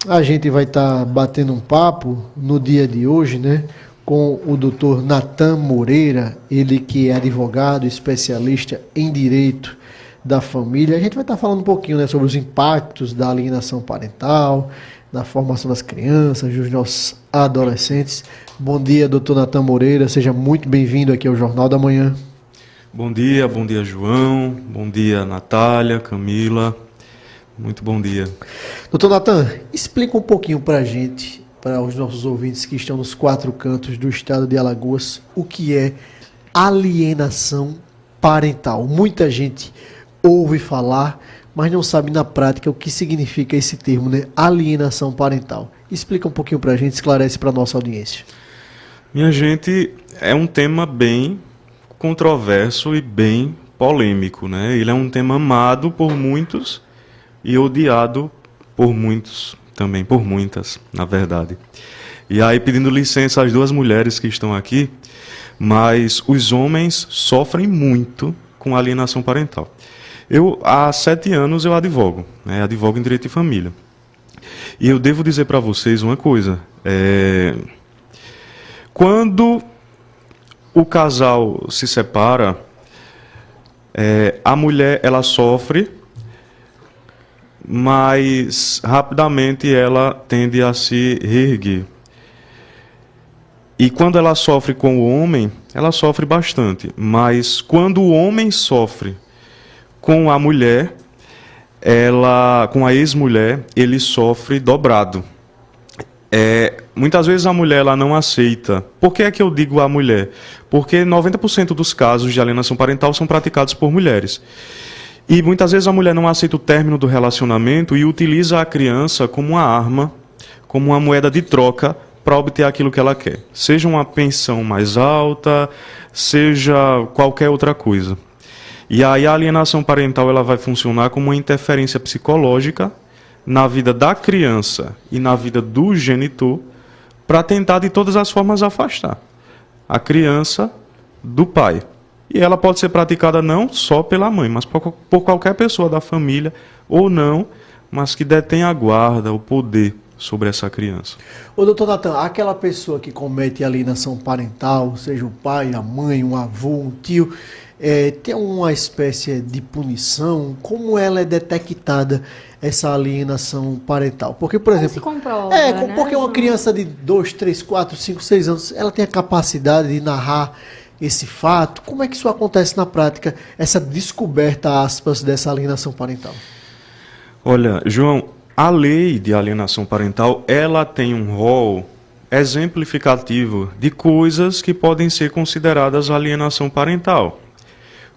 A gente vai estar batendo um papo no dia de hoje, né, com o Dr. Natan Moreira, ele que é advogado, especialista em direito da família. A gente vai estar falando um pouquinho, né, sobre os impactos da alienação parental, da formação das crianças, dos nossos adolescentes. Bom dia, Dr. Natan Moreira, seja muito bem-vindo aqui ao Jornal da Manhã. Bom dia, João, bom dia, Natália, Camila. Muito bom dia. Doutor Natan, explica um pouquinho para a gente, para os nossos ouvintes que estão nos quatro cantos do estado de Alagoas, o que é alienação parental. Muita gente ouve falar, mas não sabe na prática o que significa esse termo, né? Alienação parental. Explica um pouquinho para a gente, esclarece para a nossa audiência. Minha gente, é um tema bem controverso e bem polêmico, né? Ele é um tema amado por muitos e odiado por muitos, também por muitas, na verdade. E aí, pedindo licença às duas mulheres que estão aqui, mas os homens sofrem muito com alienação parental. Há 7 anos, eu advogo, né? Advogo em direito de família. E eu devo dizer para vocês uma coisa. Quando o casal se separa, a mulher ela sofre, mas rapidamente ela tende a se reerguer. E quando ela sofre com o homem, ela sofre bastante. Mas quando o homem sofre com a mulher, com a ex-mulher, ele sofre dobrado. Muitas vezes a mulher ela não aceita. Por que é que eu digo a mulher? Porque 90% dos casos de alienação parental são praticados por mulheres. E muitas vezes a mulher não aceita o término do relacionamento e utiliza a criança como uma arma, como uma moeda de troca para obter aquilo que ela quer. Seja uma pensão mais alta, seja qualquer outra coisa. E aí a alienação parental ela vai funcionar como uma interferência psicológica na vida da criança e na vida do genitor para tentar de todas as formas afastar a criança do pai. E ela pode ser praticada não só pela mãe, mas por qualquer pessoa da família, ou não, mas que detém a guarda, o poder sobre essa criança. Ô, doutor Natan, aquela pessoa que comete alienação parental, seja o pai, a mãe, um avô, um tio, tem uma espécie de punição? Como ela é detectada, essa alienação parental? Porque, por exemplo, se comprova, porque uma criança de 2, 3, 4, 5, 6 anos, ela tem a capacidade de narrar esse fato. Como é que isso acontece na prática, essa descoberta, aspas, dessa alienação parental? Olha, João, a lei de alienação parental, ela tem um rol exemplificativo de coisas que podem ser consideradas alienação parental.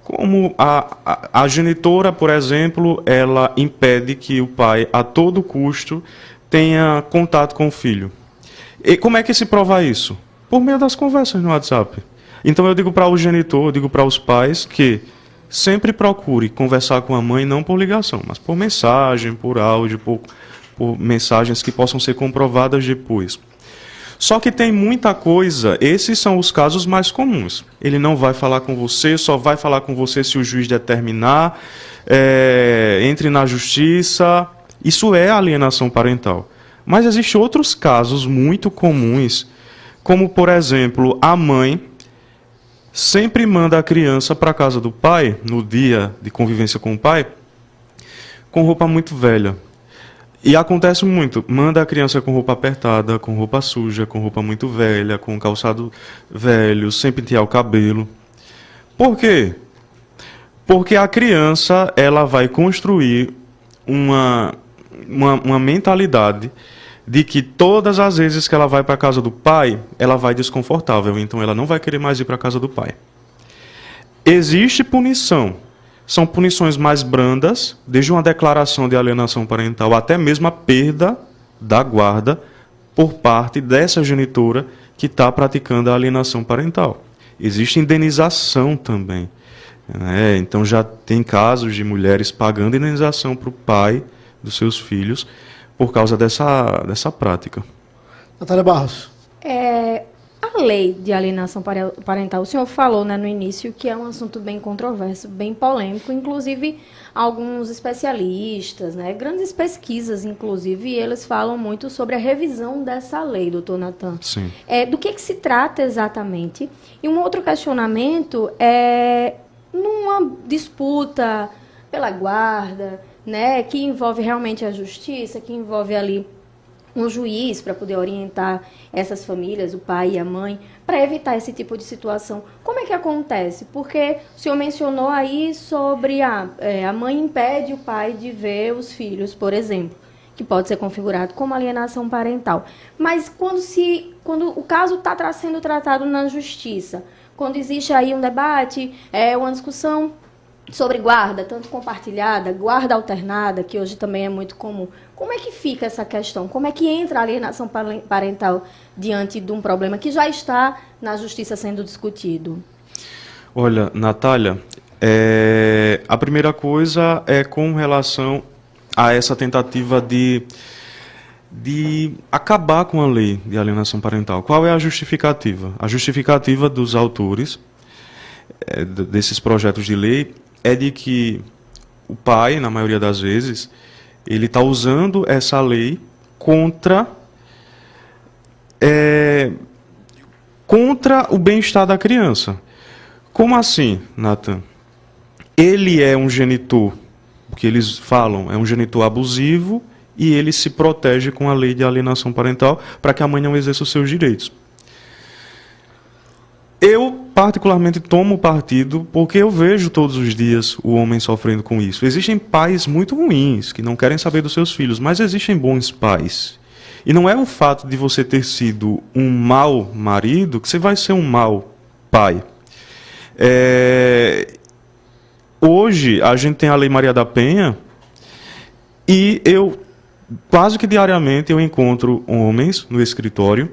Como a genitora, por exemplo, ela impede que o pai, a todo custo, tenha contato com o filho. E como é que se prova isso? Por meio das conversas no WhatsApp. Então eu digo para o genitor, eu digo para os pais que sempre procure conversar com a mãe não por ligação, mas por mensagem, por áudio, por mensagens que possam ser comprovadas depois. Só que tem muita coisa, esses são os casos mais comuns. Ele não vai falar com você, só vai falar com você se o juiz determinar, entre na justiça. Isso é alienação parental. Mas existem outros casos muito comuns, como, por exemplo, a mãe sempre manda a criança para a casa do pai, no dia de convivência com o pai, com roupa muito velha. E acontece muito, manda a criança com roupa apertada, com roupa suja, com roupa muito velha, com calçado velho, sem pentear o cabelo. Por quê? Porque a criança ela vai construir uma mentalidade de que todas as vezes que ela vai para a casa do pai, ela vai desconfortável, então ela não vai querer mais ir para a casa do pai. Existe punição. São punições mais brandas, desde uma declaração de alienação parental até mesmo a perda da guarda por parte dessa genitora que está praticando a alienação parental. Existe indenização também. Então já tem casos de mulheres pagando indenização para o pai dos seus filhos por causa dessa prática. Natália Barros. A a lei de alienação parental, o senhor falou, né, no início que é um assunto bem controverso, bem polêmico, inclusive alguns especialistas, né, grandes pesquisas, inclusive, eles falam muito sobre a revisão dessa lei, doutor Natan. Sim. Do que se trata exatamente? E um outro questionamento é numa disputa pela guarda, né, que envolve realmente a justiça, que envolve ali um juiz para poder orientar essas famílias, o pai e a mãe, para evitar esse tipo de situação. Como é que acontece? Porque o senhor mencionou aí sobre a mãe impede o pai de ver os filhos, por exemplo, que pode ser configurado como alienação parental. Mas quando o caso está sendo tratado na justiça, quando existe aí um debate, uma discussão sobre guarda, tanto compartilhada, guarda alternada, que hoje também é muito comum. Como é que fica essa questão? Como é que entra a alienação parental diante de um problema que já está na justiça sendo discutido? Olha, Natália, a primeira coisa é com relação a essa tentativa de acabar com a lei de alienação parental. Qual é a justificativa? A justificativa dos autores desses projetos de lei é de que o pai, na maioria das vezes, ele está usando essa lei contra o bem-estar da criança. Como assim, Natan? Ele é um genitor, o que eles falam, é um genitor abusivo, e ele se protege com a lei de alienação parental para que a mãe não exerça os seus direitos. Eu, particularmente, tomo partido porque eu vejo todos os dias o homem sofrendo com isso. Existem pais muito ruins, que não querem saber dos seus filhos, mas existem bons pais. E não é o fato de você ter sido um mau marido que você vai ser um mau pai. Hoje, a gente tem a Lei Maria da Penha, e quase que diariamente, eu encontro homens no escritório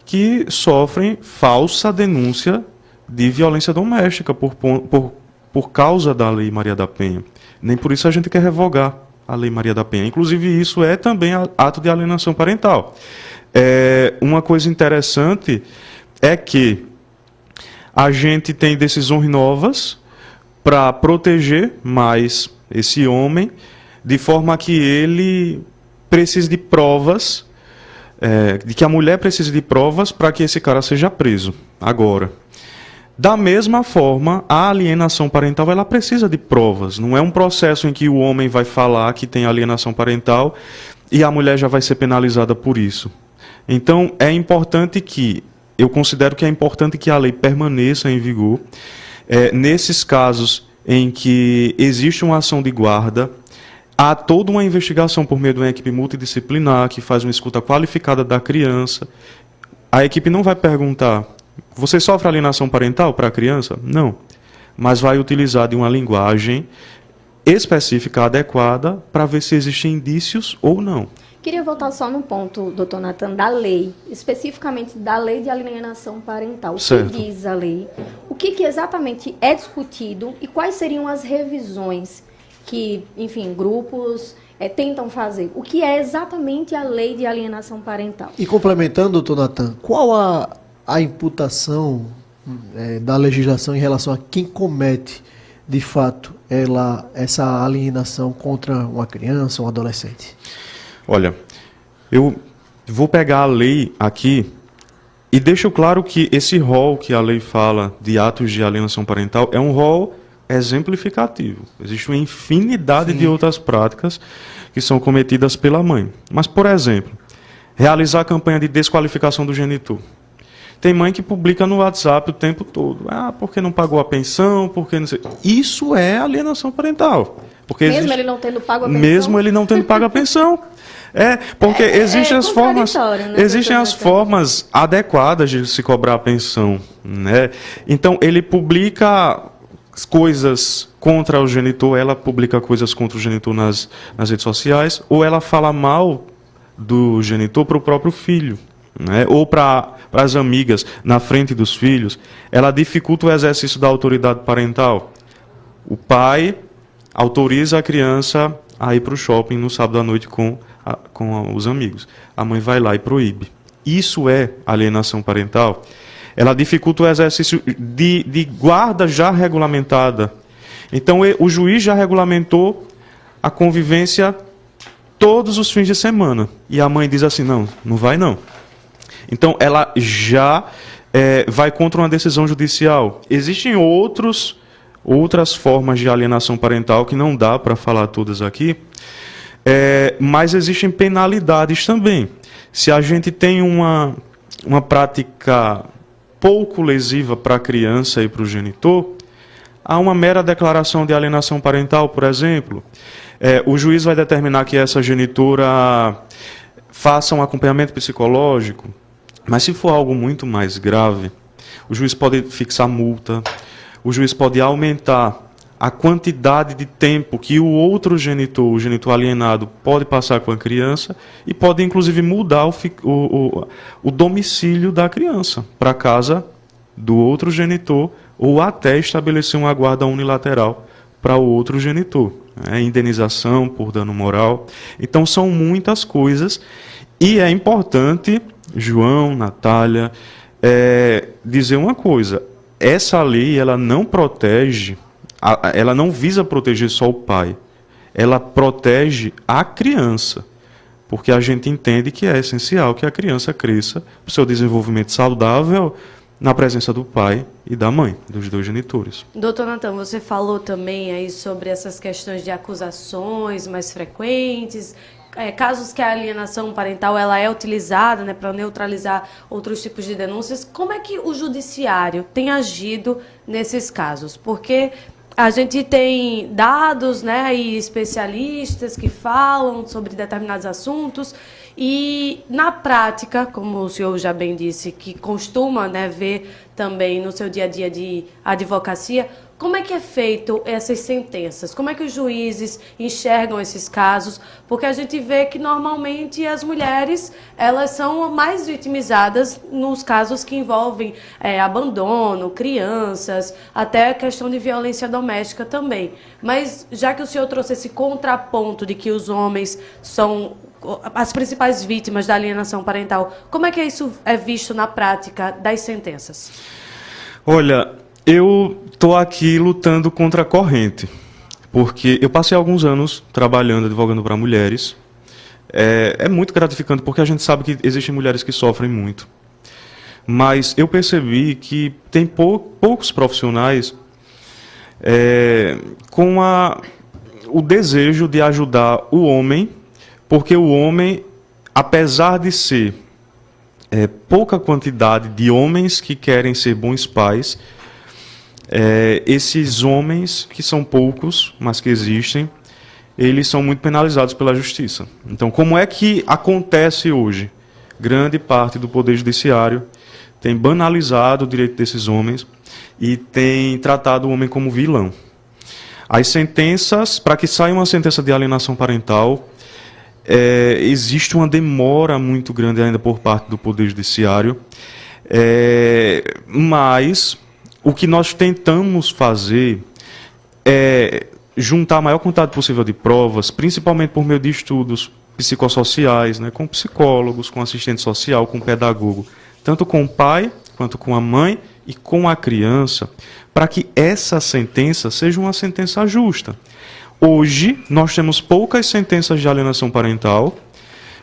que sofrem falsa denúncia de violência doméstica por causa da Lei Maria da Penha. Nem por isso a gente quer revogar a Lei Maria da Penha. Inclusive, isso é também ato de alienação parental. Uma coisa interessante é que a gente tem decisões novas para proteger mais esse homem, de forma que ele precise de provas, de que a mulher precise de provas para que esse cara seja preso. Agora, da mesma forma, a alienação parental ela precisa de provas. Não é um processo em que o homem vai falar que tem alienação parental e a mulher já vai ser penalizada por isso. Então, eu considero que é importante que a lei permaneça em vigor. Nesses casos em que existe uma ação de guarda, há toda uma investigação por meio de uma equipe multidisciplinar que faz uma escuta qualificada da criança. A equipe não vai perguntar: você sofre alienação parental para a criança? Não. Mas vai utilizar de uma linguagem específica, adequada, para ver se existem indícios ou não. Queria voltar só num ponto, doutor Natan, da lei, especificamente da lei de alienação parental. O certo. que diz a lei? O que exatamente é discutido e quais seriam as revisões que, enfim, grupos tentam fazer? O que é exatamente a lei de alienação parental? E complementando, doutor Natan, qual a imputação da legislação em relação a quem comete, de fato, essa alienação contra uma criança, um adolescente? Olha, eu vou pegar a lei aqui e deixo claro que esse rol que a lei fala de atos de alienação parental é um rol exemplificativo. Existe uma infinidade de outras práticas que são cometidas pela mãe. Mas, por exemplo, realizar a campanha de desqualificação do genitor. Tem mãe que publica no WhatsApp o tempo todo. Porque não pagou a pensão, porque não sei. Isso é alienação parental. Porque mesmo ele não tendo pago a pensão? Mesmo ele não tendo pago a pensão. Porque existem as formas, né, existem as formas adequadas de se cobrar a pensão, né? Então, ele publica coisas contra o genitor, ela publica coisas contra o genitor nas redes sociais, ou ela fala mal do genitor para o próprio filho, né? Ou para as amigas, na frente dos filhos. Ela dificulta o exercício da autoridade parental. O pai autoriza a criança a ir para o shopping no sábado à noite com os amigos. A mãe vai lá e proíbe. Isso é alienação parental. ela dificulta o exercício de guarda já regulamentada. Então, o juiz já regulamentou a convivência todos os fins de semana. E a mãe diz assim, não, não vai não. Então, ela já vai contra uma decisão judicial. Existem outras formas de alienação parental, que não dá para falar todas aqui, mas existem penalidades também. Se a gente tem uma prática pouco lesiva para a criança e para o genitor, há uma mera declaração de alienação parental, por exemplo. O juiz vai determinar que essa genitora faça um acompanhamento psicológico, mas se for algo muito mais grave, o juiz pode fixar multa, o juiz pode aumentar a quantidade de tempo que o outro genitor, o genitor alienado, pode passar com a criança e pode, inclusive, mudar o domicílio da criança para a casa do outro genitor ou até estabelecer uma guarda unilateral para o outro genitor. Indenização por dano moral. Então, são muitas coisas e é importante, João, Natália, dizer uma coisa. Essa lei, ela não protege, ela não visa proteger só o pai, ela protege a criança, porque a gente entende que é essencial que a criança cresça para o seu desenvolvimento saudável na presença do pai e da mãe, dos dois genitores. Doutor Natan, você falou também aí sobre essas questões de acusações mais frequentes, casos que a alienação parental ela é utilizada, né, para neutralizar outros tipos de denúncias. Como é que o judiciário tem agido nesses casos? Porque a gente tem dados, né, e especialistas que falam sobre determinados assuntos e, na prática, como o senhor já bem disse, que costuma, né, ver também no seu dia a dia de advocacia, como é que é feito essas sentenças? Como é que os juízes enxergam esses casos? Porque a gente vê que, normalmente, as mulheres elas são mais vitimizadas nos casos que envolvem abandono, crianças, até a questão de violência doméstica também. Mas, já que o senhor trouxe esse contraponto de que os homens são as principais vítimas da alienação parental, como é que isso é visto na prática das sentenças? Olha, eu estou aqui lutando contra a corrente, porque eu passei alguns anos trabalhando, advogando para mulheres. É muito gratificante, porque a gente sabe que existem mulheres que sofrem muito. Mas eu percebi que tem poucos profissionais com o desejo de ajudar o homem, porque o homem, apesar de ser pouca quantidade de homens que querem ser bons pais, esses homens, que são poucos, mas que existem, eles são muito penalizados pela justiça. Então, como é que acontece hoje? Grande parte do Poder Judiciário tem banalizado o direito desses homens e tem tratado o homem como vilão. As sentenças, para que saia uma sentença de alienação parental, existe uma demora muito grande ainda por parte do Poder Judiciário, mas o que nós tentamos fazer é juntar a maior quantidade possível de provas, principalmente por meio de estudos psicossociais, né, com psicólogos, com assistente social, com pedagogo, tanto com o pai, quanto com a mãe e com a criança, para que essa sentença seja uma sentença justa. Hoje, nós temos poucas sentenças de alienação parental,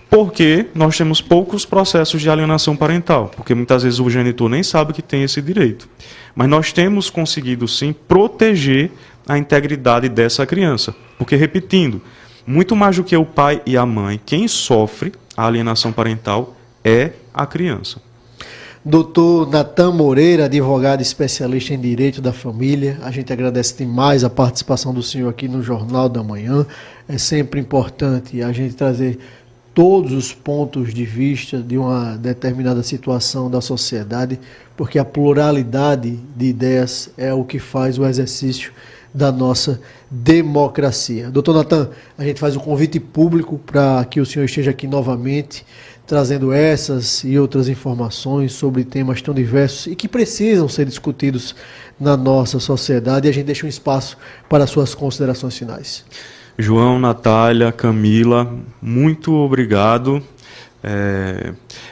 porque nós temos poucos processos de alienação parental, porque muitas vezes o genitor nem sabe que tem esse direito. Mas nós temos conseguido, sim, proteger a integridade dessa criança. Porque, repetindo, muito mais do que o pai e a mãe, quem sofre a alienação parental é a criança. Doutor Natan Moreira, advogado especialista em Direito da Família, a gente agradece demais a participação do senhor aqui no Jornal da Manhã. É sempre importante a gente trazer todos os pontos de vista de uma determinada situação da sociedade, porque a pluralidade de ideias é o que faz o exercício da nossa democracia. Doutor Natan, a gente faz um convite público para que o senhor esteja aqui novamente, trazendo essas e outras informações sobre temas tão diversos e que precisam ser discutidos na nossa sociedade, e a gente deixa um espaço para suas considerações finais. João, Natália, Camila, muito obrigado.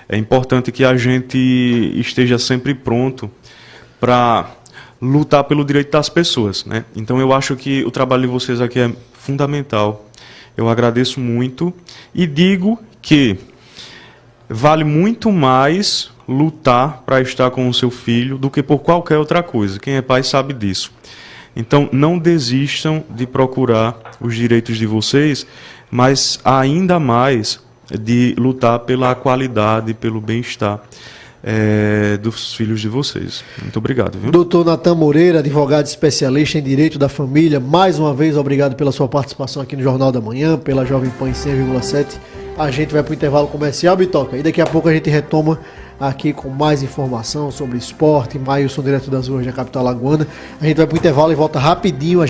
É importante que a gente esteja sempre pronto para lutar pelo direito das pessoas, né? Então eu acho que o trabalho de vocês aqui é fundamental. Eu agradeço muito e digo que vale muito mais lutar para estar com o seu filho do que por qualquer outra coisa. Quem é pai sabe disso. Então não desistam de procurar os direitos de vocês, mas ainda mais de lutar pela qualidade, pelo bem-estar dos filhos de vocês. Muito obrigado, viu? Doutor Natan Moreira, advogado especialista em Direito da Família, mais uma vez obrigado pela sua participação aqui no Jornal da Manhã, pela Jovem Pan 100,7. A gente vai para o intervalo comercial, Bitoca, e daqui a pouco a gente retoma aqui com mais informação sobre esporte. Maílson, direto das ruas da capital alagoana. A gente vai para o intervalo e volta rapidinho.